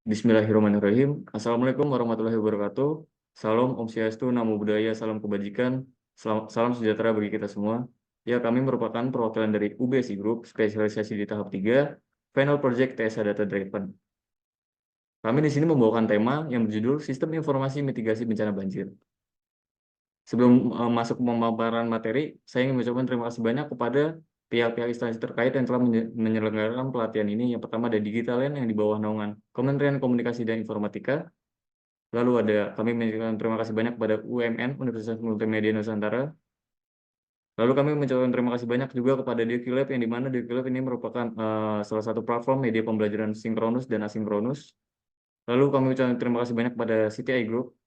Bismillahirrahmanirrahim. Assalamualaikum warahmatullahi wabarakatuh. Salam Om Swastiastu, Namo Buddhaya, salam kebajikan, salam sejahtera bagi kita semua. Ya, kami merupakan perwakilan dari UBSI Group, spesialisasi di tahap 3, Final Project TSA Data Driven. Kami di sini membawakan tema yang berjudul Sistem Informasi Mitigasi Bencana Banjir. Sebelum masuk ke pemaparan materi, saya ingin mengucapkan terima kasih banyak kepada pihak-pihak instansi terkait yang telah menyelenggarakan pelatihan ini. Yang pertama ada Digitalend yang di bawah naungan Kementerian Komunikasi dan Informatika. Lalu kami mengucapkan terima kasih banyak kepada UMN, Universitas Multimedia Nusantara. Lalu kami mengucapkan terima kasih banyak juga kepada DiQlab, yang di mana DiQlab ini merupakan salah satu platform media pembelajaran sinkronus dan asinkronus. Lalu kami mengucapkan terima kasih banyak kepada CTI Group.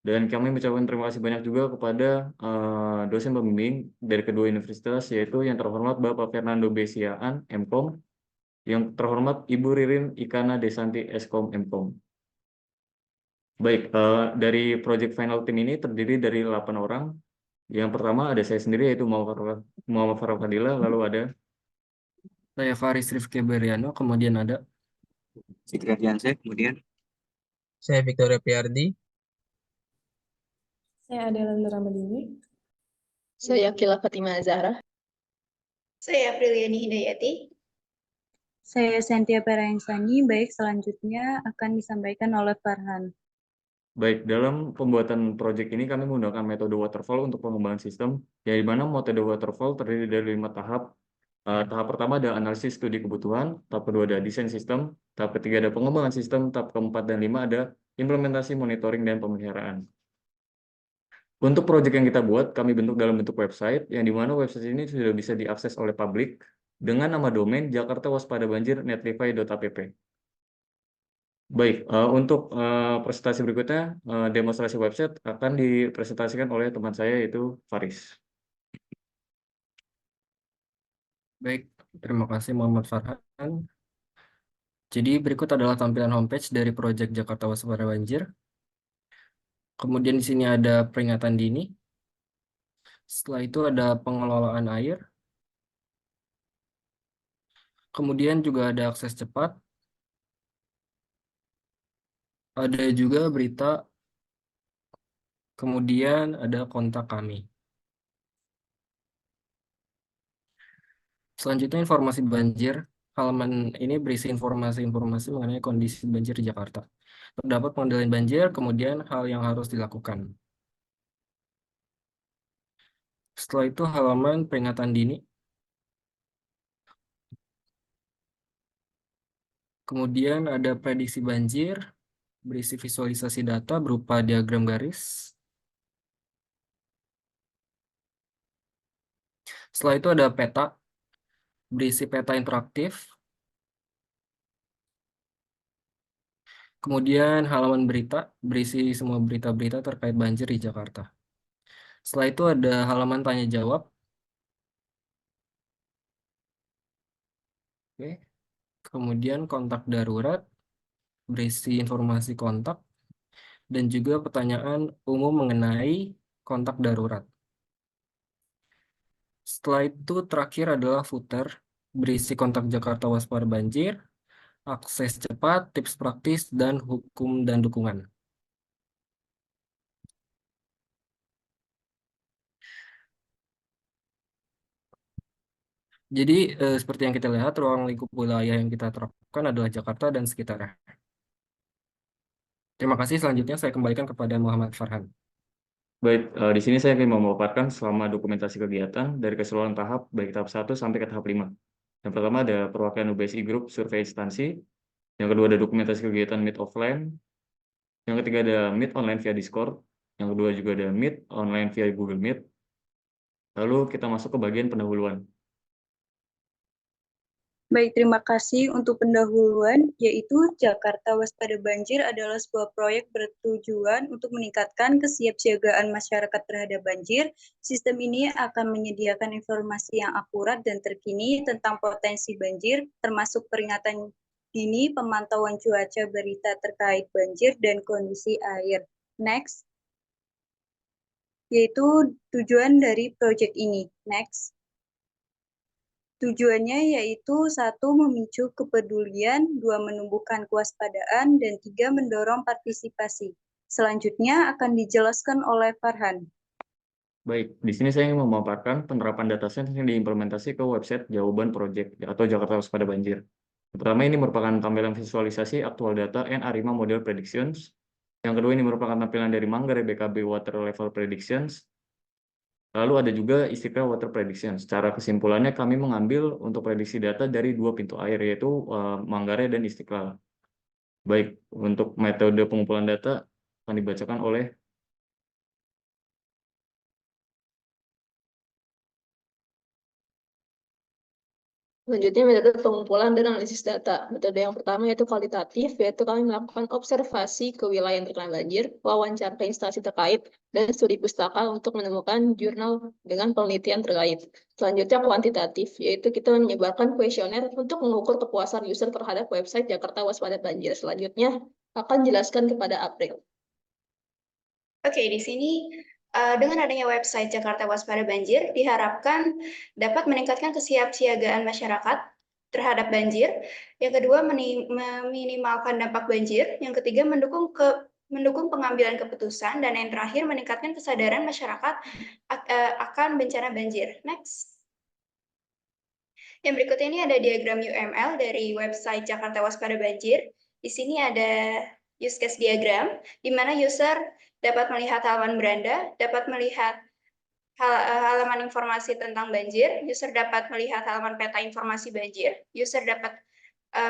Dan kami mengucapkan terima kasih banyak juga kepada dosen pembimbing dari kedua universitas, yaitu yang terhormat Bapak Fernando Besiaan, MKOM, yang terhormat Ibu Ririn Ikana Desanti, Eskom, MKOM. Baik, dari Project Final Team ini terdiri dari 8 orang. Yang pertama ada saya sendiri, yaitu Muhammad Farah Fadila, lalu ada Saya Faris Rifki Beriano, kemudian ada Fikri Ardiansyah, kemudian Saya Victoria Piardi. Saya Adelan Ramadini. Saya Kila Fatima Zahra. Saya Apriliani Hidayati. Saya Sentia Peraensani. Baik, selanjutnya akan disampaikan oleh Farhan. Baik, dalam pembuatan proyek ini kami menggunakan metode waterfall untuk pengembangan sistem, yang di mana metode waterfall terdiri dari 5 tahap. Tahap pertama ada analisis studi kebutuhan, tahap kedua ada desain sistem, tahap ketiga ada pengembangan sistem, tahap keempat dan 5 ada implementasi, monitoring, dan pemeliharaan. Untuk proyek yang kita buat, kami bentuk dalam bentuk website, yang di mana website ini sudah bisa diakses oleh publik dengan nama domain jakartawaspadabанjir.netlify.app. Baik, untuk presentasi berikutnya, demonstrasi website akan dipresentasikan oleh teman saya, yaitu Faris. baik, terima kasih Muhammad Farhan. Jadi berikut adalah tampilan homepage dari proyek Jakarta Waspada Banjir. Kemudian di sini ada peringatan dini. Setelah itu ada pengelolaan air. Kemudian juga ada akses cepat. Ada juga berita. Kemudian ada kontak kami. Selanjutnya informasi banjir. Halaman ini berisi informasi-informasi mengenai kondisi banjir di Jakarta. Terdapat pengendalian banjir, kemudian hal yang harus dilakukan. Setelah itu halaman peringatan dini. Kemudian ada prediksi banjir, berisi visualisasi data berupa diagram garis. Setelah itu ada peta, berisi peta interaktif. Kemudian halaman berita, berisi semua berita-berita terkait banjir di Jakarta. Setelah itu ada halaman tanya jawab. Oke. Kemudian kontak darurat, berisi informasi kontak, dan juga pertanyaan umum mengenai kontak darurat. Setelah itu terakhir adalah footer, berisi kontak Jakarta Waspada Banjir, akses cepat, tips praktis, dan hukum dan dukungan. Jadi seperti yang kita lihat, ruang lingkup wilayah yang kita terapkan adalah Jakarta dan sekitarnya. Terima kasih. Selanjutnya saya kembalikan kepada Muhammad Farhan. Baik, di sini saya ingin memaparkan selama dokumentasi kegiatan dari keseluruhan tahap, baik tahap 1 sampai ke tahap 5. Yang pertama ada perwakilan UBSI Group, survei instansi. Yang kedua ada dokumentasi kegiatan Meet offline. Yang ketiga ada Meet online via Discord. Yang kedua juga ada Meet online via Google Meet. Lalu kita masuk ke bagian pendahuluan. Baik, terima kasih untuk pendahuluan, yaitu Jakarta Waspada Banjir adalah sebuah proyek bertujuan untuk meningkatkan kesiapsiagaan masyarakat terhadap banjir. Sistem ini akan menyediakan informasi yang akurat dan terkini tentang potensi banjir, termasuk peringatan dini, pemantauan cuaca, berita terkait banjir, dan kondisi air. Next. Yaitu tujuan dari proyek ini. Next. Tujuannya yaitu 1. Memicu kepedulian, 2. Menumbuhkan kewaspadaan, dan 3. Mendorong partisipasi. Selanjutnya akan dijelaskan oleh Farhan. Baik, di sini saya ingin memaparkan penerapan data science yang diimplementasi ke website jawaban project atau Jakarta Waspada Banjir. Pertama, ini merupakan tampilan visualisasi aktual data and Arima Model Predictions. Yang kedua, ini merupakan tampilan dari Manggarai BKB Water Level Predictions. Lalu ada juga Istiqlal Water Prediction. Secara kesimpulannya kami mengambil untuk prediksi data dari 2 pintu air, yaitu Manggarai dan Istiqlal. Baik, untuk metode pengumpulan data akan dibacakan oleh Selanjutnya metode pengumpulan dan analisis data. Metode yang pertama yaitu kualitatif, yaitu kami melakukan observasi ke wilayah yang terkena banjir, wawancara ke instansi terkait, dan studi pustaka untuk menemukan jurnal dengan penelitian terkait. Selanjutnya kuantitatif, yaitu kita menyebarkan kuesioner untuk mengukur kepuasan user terhadap website Jakarta Waspada Banjir. Selanjutnya akan jelaskan kepada April. Oke, di sini dengan adanya website Jakarta Waspada Banjir diharapkan dapat meningkatkan kesiapsiagaan masyarakat terhadap banjir. Yang kedua, meminimalkan dampak banjir. Yang ketiga, mendukung pengambilan keputusan. Dan yang terakhir, meningkatkan kesadaran masyarakat akan bencana banjir. Next. Yang berikut ini ada diagram UML dari website Jakarta Waspada Banjir. Di sini ada use case diagram, di mana user dapat melihat halaman beranda, dapat melihat halaman informasi tentang banjir, user dapat melihat halaman peta informasi banjir, user dapat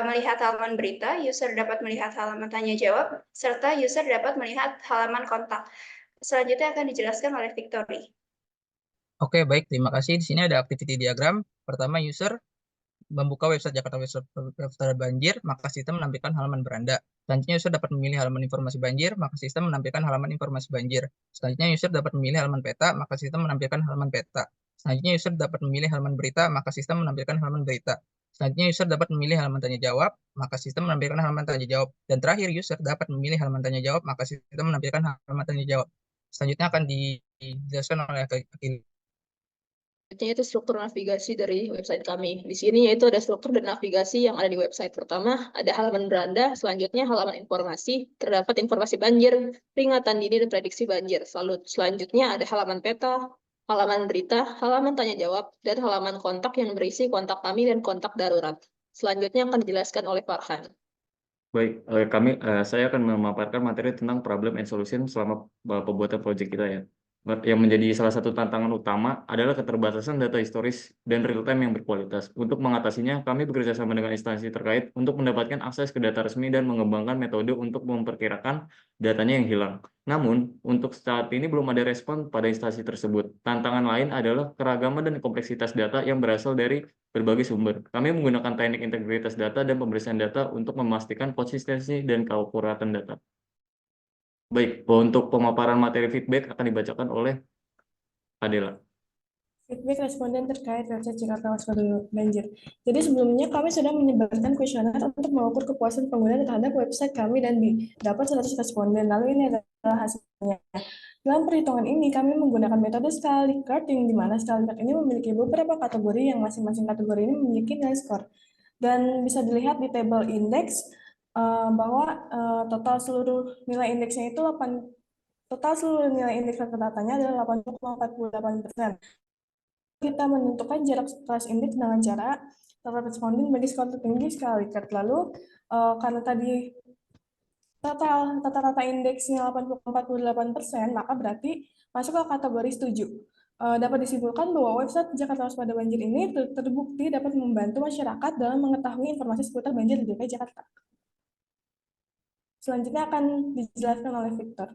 melihat halaman berita, user dapat melihat halaman tanya jawab, serta user dapat melihat halaman kontak. Selanjutnya akan dijelaskan oleh Victory. Oke, baik. Terima kasih. Di sini ada activity diagram. Pertama, user membuka website Jakarta Waspada Banjir, maka sistem menampilkan halaman beranda. Selanjutnya user dapat memilih halaman informasi banjir, maka sistem menampilkan halaman informasi banjir. Selanjutnya user dapat memilih halaman peta, maka sistem menampilkan halaman peta. Selanjutnya user dapat memilih halaman berita, maka sistem menampilkan halaman berita. Selanjutnya user dapat memilih halaman tanya jawab, maka sistem menampilkan halaman tanya jawab. Dan terakhir user dapat memilih halaman tanya jawab, maka sistem menampilkan halaman tanya jawab. Selanjutnya akan dijelaskan oleh Akil. Selanjutnya itu struktur navigasi dari website kami. Di sini yaitu ada struktur dan navigasi yang ada di website. Pertama, ada halaman beranda, selanjutnya halaman informasi, terdapat informasi banjir, peringatan dini dan prediksi banjir. Selanjutnya ada halaman peta, halaman berita, halaman tanya jawab, dan halaman kontak yang berisi kontak kami dan kontak darurat. Selanjutnya akan dijelaskan oleh Farhan. baik, saya akan memaparkan materi tentang problem and solution selama pembuatan proyek kita ya. Yang menjadi salah satu tantangan utama adalah keterbatasan data historis dan real-time yang berkualitas. Untuk mengatasinya, kami bekerja sama dengan instansi terkait untuk mendapatkan akses ke data resmi dan mengembangkan metode untuk memperkirakan datanya yang hilang. Namun, untuk saat ini belum ada respon pada instansi tersebut. Tantangan lain adalah keragaman dan kompleksitas data yang berasal dari berbagai sumber. Kami menggunakan teknik integritas data dan pembersihan data untuk memastikan konsistensi dan keakuratan data. Baik, untuk pemaparan materi feedback akan dibacakan oleh Adela. Feedback responden terkait website Jakarta Waspada Banjir. Jadi sebelumnya kami sudah menyebarkan kuesioner untuk mengukur kepuasan pengguna terhadap website kami dan dapat 100 responden. Lalu ini adalah hasilnya. Dalam perhitungan ini kami menggunakan metode Likert yang dimana Likert ini memiliki beberapa kategori yang masing-masing kategori ini memiliki nilai skor. Dan bisa dilihat di tabel indeks bahwa total seluruh nilai indeksnya itu total seluruh nilai indeks rata-ratanya adalah 80,48%. Kita menentukan jarak kelas indeks dengan cara total responden bagi skor tertinggi sekali Likert. Lalu karena tadi total rata-rata indeksnya 80,48%, maka berarti masuk ke kategori setuju. Dapat disimpulkan bahwa website Jakarta Waspada Banjir ini terbukti dapat membantu masyarakat dalam mengetahui informasi seputar banjir di DKI Jakarta. Selanjutnya akan dijelaskan oleh Victor.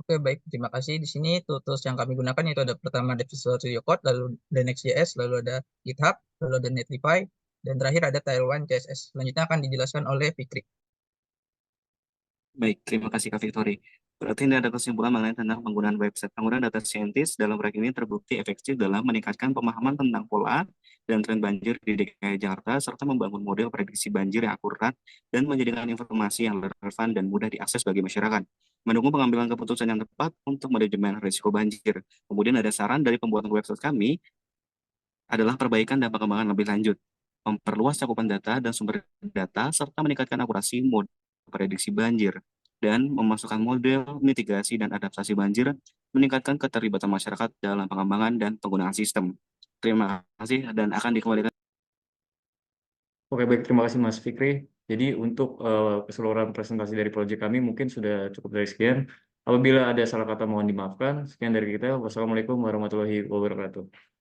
Oke, baik. Terima kasih. Di sini tools yang kami gunakan itu ada pertama ada Visual Studio Code, lalu ada Next.js, lalu ada GitHub, lalu ada Netlify, dan terakhir ada Tailwind CSS. Selanjutnya akan dijelaskan oleh Fikri. Baik, terima kasih Kak Victory. Berarti ini ada kesimpulan mengenai tentang penggunaan website. Penggunaan data scientist dalam proyek ini terbukti efektif dalam meningkatkan pemahaman tentang pola dan tren banjir di DKI Jakarta, serta membangun model prediksi banjir yang akurat dan menjadikan informasi yang relevan dan mudah diakses bagi masyarakat. Mendukung pengambilan keputusan yang tepat untuk manajemen risiko banjir. Kemudian ada saran dari pembuatan website kami, adalah perbaikan dan pengembangan lebih lanjut, memperluas cakupan data dan sumber data, serta meningkatkan akurasi model prediksi banjir, dan memasukkan model mitigasi dan adaptasi banjir, meningkatkan keterlibatan masyarakat dalam pengembangan dan penggunaan sistem. Terima kasih dan akan dikembalikan. Oke, baik. Terima kasih Mas Fikri. Jadi untuk keseluruhan presentasi dari proyek kami mungkin sudah cukup dari sekian. Apabila ada salah kata mohon dimaafkan. Sekian dari kita. Wassalamualaikum warahmatullahi wabarakatuh.